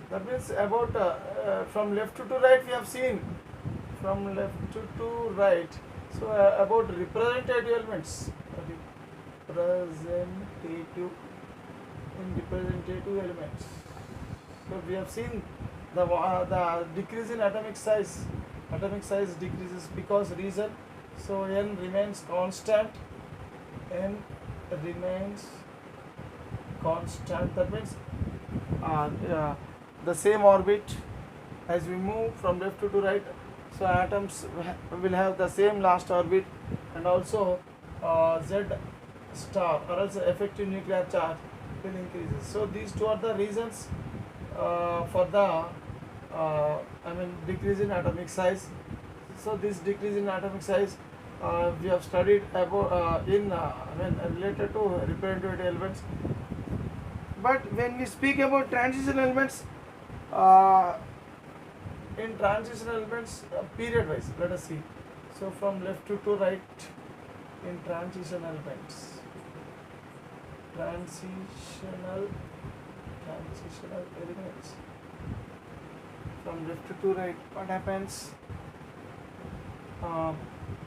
That means about from left to right we have seen, from left to right. So about representative elements, representative in representative elements. So we have seen the decrease in atomic size. Atomic size decreases because reason. So n remains constant. N remains constant. That means uh, uh, the same orbit as we move from left to right. So atoms will have the same last orbit, and also Z star or else effective nuclear charge will increases. So these two are the reasons for the decrease in atomic size. So this decrease in atomic size we have studied about related to representative elements. But when we speak about transition elements, uh, in transition elements period wise, let us see. So from left to right in transitional elements, transitional elements, from left to right, what happens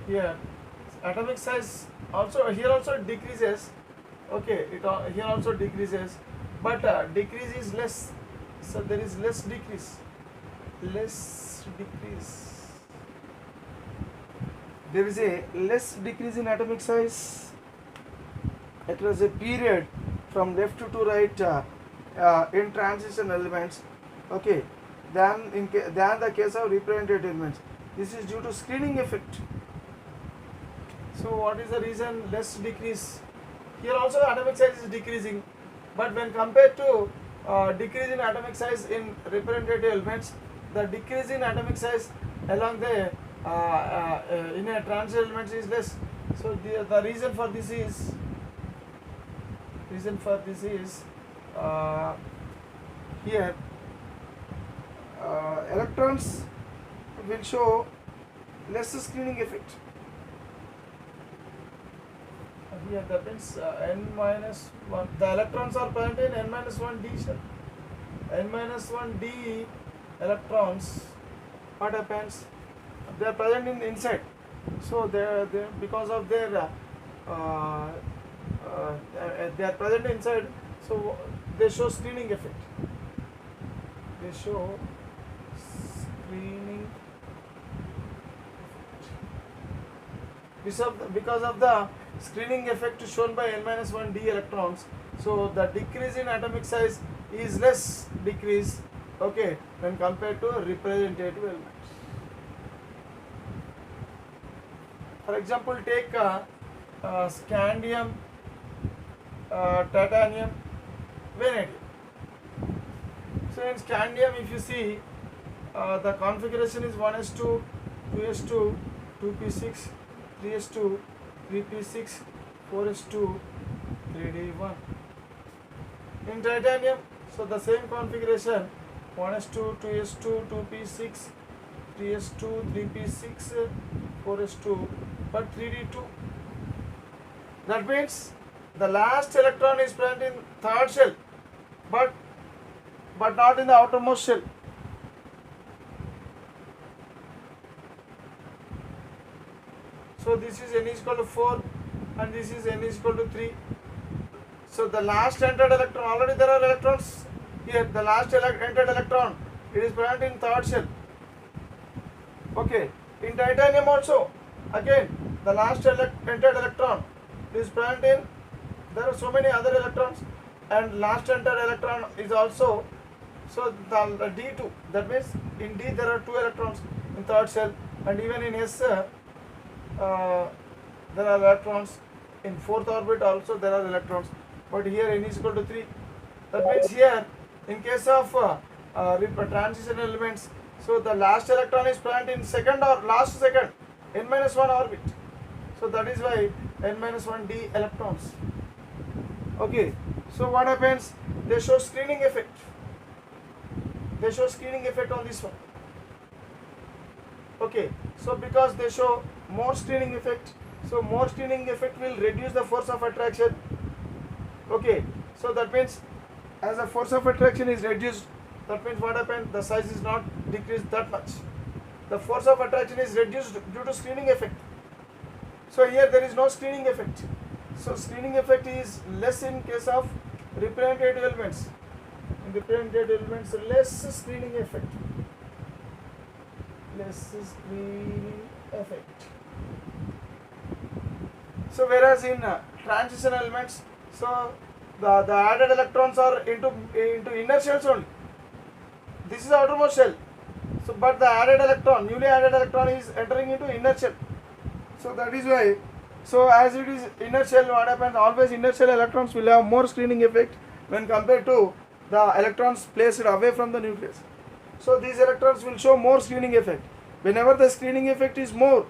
here? Atomic size also here also decreases. Okay, here also decreases, but decrease is less. So there is less decrease. There is a less decrease in atomic size across a period from left to right in transition elements. Okay, than the case of representative elements. This is due to screening effect. So what is the reason less decrease? Here also atomic size is decreasing, but when compared to decrease in atomic size in representative elements, the decrease in atomic size along the in a transition elements is less. So the reason for this is here electrons will show less screening effect. Here that means n minus 1, the electrons are present in n minus 1 d shell. N minus 1 d electrons, what happens? They are present in inside. So they because of their they are present inside. So they show screening effect. They show screening effect because of the screening effect shown by n minus 1 d electrons. So the decrease in atomic size is less decrease, okay, when compared to representative elements. For example, take scandium, titanium, vanadium. So in scandium, if you see, the configuration is 1s2, 2s2, 2p6, 3s2, 3p6, 4s2, 3d1. In titanium, so the same configuration, 1s2, 2s2, 2p6, 3s2, 3p6, 4s2, but 3d2. That means the last electron is present in third shell, but not in the outermost shell. So this is n is equal to 4 and this is n is equal to 3. So the last entered electron, already there are electrons here, the last entered electron, it is present in third shell. Okay, in titanium also, again the last entered electron is present in, there are so many other electrons, and last entered electron is also, so the D2, that means in D there are 2 electrons in third shell, and even in S there are electrons, in fourth orbit also there are electrons, but here n is equal to 3. That means here in case of transition elements, so the last electron is present in second or last second n minus 1 orbit. So that is why n minus 1 d electrons. Okay, so what happens? They show screening effect. They show screening effect on this one. Okay, so because they show more screening effect, so more screening effect will reduce the force of attraction. Okay, so that means as the force of attraction is reduced, That means what happened? The size is not decreased that much. The force of attraction is reduced due to screening effect. So here there is no screening effect. So screening effect is less in case of representative elements. In representative elements, less screening effect. Less screening effect. So whereas in transition elements, so the added electrons are into inner shells only. This is the outermost shell. So but the added electron, newly added electron is entering into inner shell. So that is why. So as it is inner shell, what happens? Always inner shell electrons will have more screening effect when compared to the electrons placed away from the nucleus. So these electrons will show more screening effect. Whenever the screening effect is more,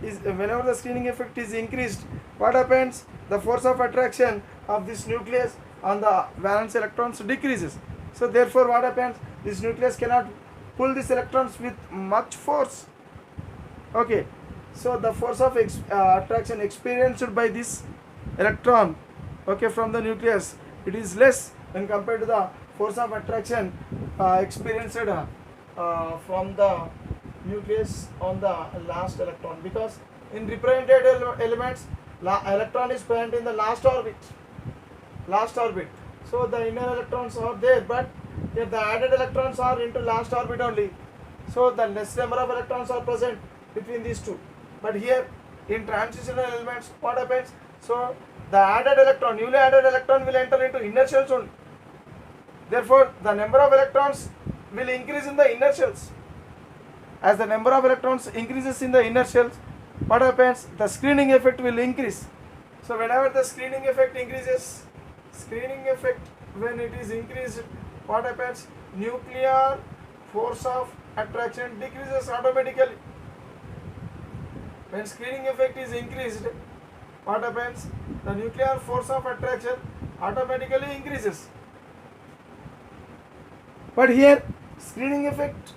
whenever the screening effect is increased, what happens? The force of attraction of this nucleus on the valence electrons decreases. So therefore what happens? This nucleus cannot pull these electrons with much force. Okay, so the force of attraction experienced by this electron, okay, from the nucleus, it is less when compared to the force of attraction experienced from the nucleus on the last electron, because in represented elements electron is present in the last orbit. So the inner electrons are there, but if the added electrons are into last orbit only, so the less number of electrons are present between these two. But here in transitional elements, what happens? So the added electron, newly added electron will enter into inner shells only. Therefore the number of electrons will increase in the inner shells. As the number of electrons increases in the inner shells, what happens? The screening effect will increase. So whenever the screening effect increases, when it is increased, what happens? Nuclear force of attraction decreases automatically. When screening effect is increased, what happens? The nuclear force of attraction automatically increases. But here screening effect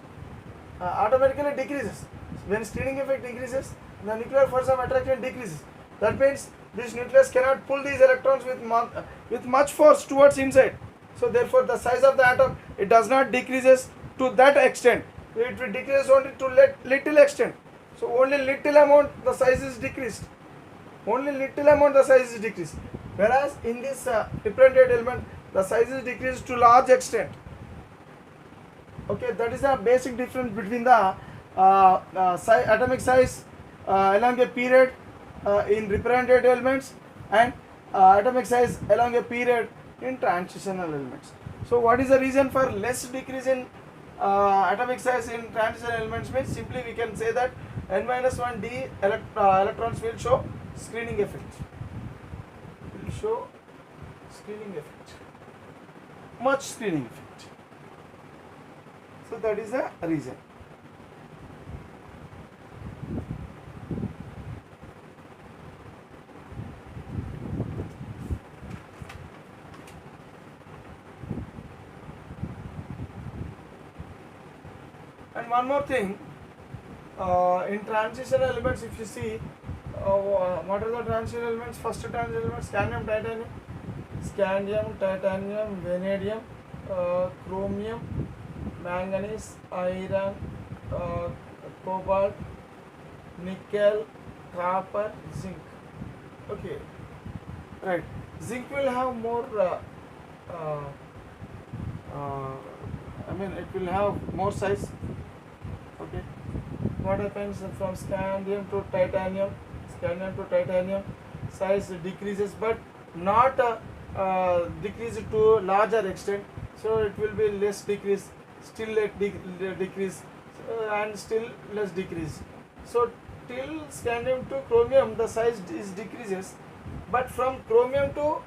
automatically decreases. When screening effect decreases, the nuclear force of attraction decreases. That means this nucleus cannot pull these electrons with much force towards inside. So therefore the size of the atom, it does not decreases to that extent. It will decrease only to little extent. So only little amount the size is decreased. Whereas in this represented element, the size is decreased to large extent. Okay, that is the basic difference between the atomic size along a period in represented elements and atomic size along a period in transitional elements. So what is the reason for less decrease in atomic size in transition elements? Means simply we can say that n-1d electrons will show screening effect. Much screening effect. So that is the reason. And one more thing, in transition elements, if you see, what are the transition elements? First transition elements: scandium, titanium, vanadium, chromium, manganese, iron, cobalt, nickel, copper, zinc. Okay, right. Zinc will have more. It will have more size. Okay, what happens from scandium to titanium? Size decreases, but not decrease to larger extent. So it will be less decrease, still decrease, and still less decrease. So till scandium to chromium, the size is decreases, but from chromium to